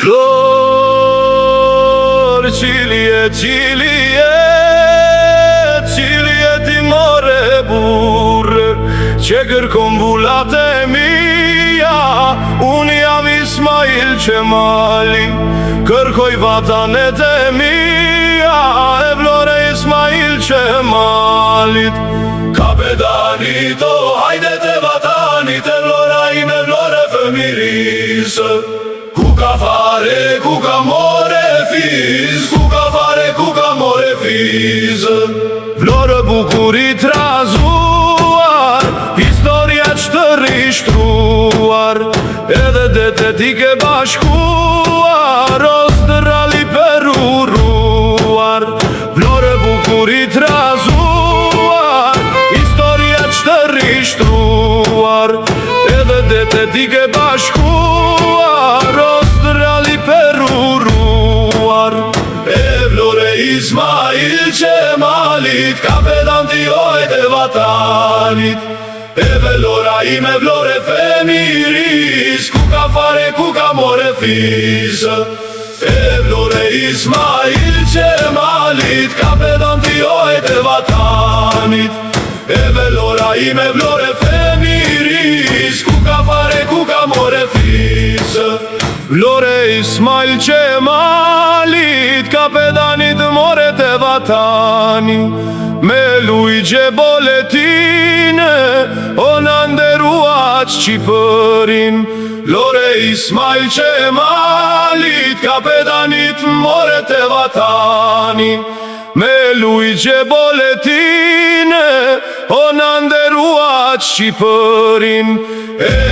Flor, cilie, cilie, cilie timore burre, ce gârcombulate mia, unia Ismail Cemali, cărcoi vatanete mia, evlore Ismail Cemalit. Capedanito, haidete vatanite, evloraime, evlore femirisă. Cuca fare, cuca more fiz, cuca fare, cuca more fiz. Vloră bucurii trazuar, istoria čtărištruar, ede de tetike baškuar, ostrali peruruar. Vloră bucurii trazuar, istoria čtărištruar, ede de tetike baškuar, ostrali peruruar. Evlore Ismail Cemalit, capedantio de vatanit. Eveloraim, evlore femiris, cuca fare, cuca more fisă. Evlore Ismail Cemalit, capedantio de vatanit. Eveloraim, evlore femiris, cuca fare, cuca more fisă. Vlore Ismail Cemalit, capedanit more te vatani. Meluige boletine, onanderuați cipărin. Lore Ismail Cemalit, capedanit more te vatani. Meluige boletine, onanderuați cipărin.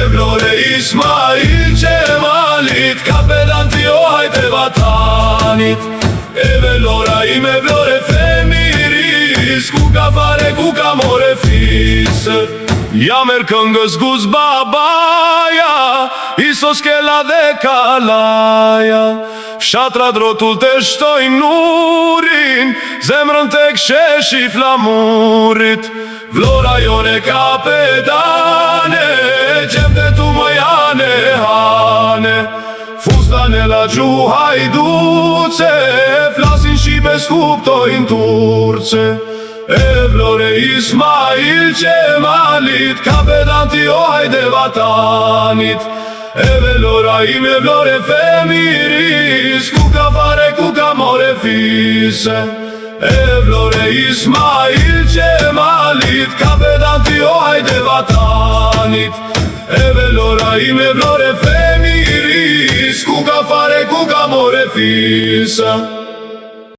Evlore Ismail Cemalit, capedantio de vatanit. Eveloraim, evlore femiris, cuca fare, cuca more fisă. Ja merkëngës guz babaja, Isos kella dhe kalaja. Fshatra drotull të shtojnë nurin, zemrën të ksheshi flamurit. Vlora jone kapedane, gjemte tu më jane hane. Fustane la gjuhajduce, flasin shqipe s'kuptojnë turce. Evlore Ismail Cemalit, capedantio de vatanit. Eveloraim, evlore femiris, cuca fare, cuca more fisă. Evlore Ismail Cemalit, capedantio de vatanit. Eveloraim, evlore femiris, cuca fare, cuca more fisă.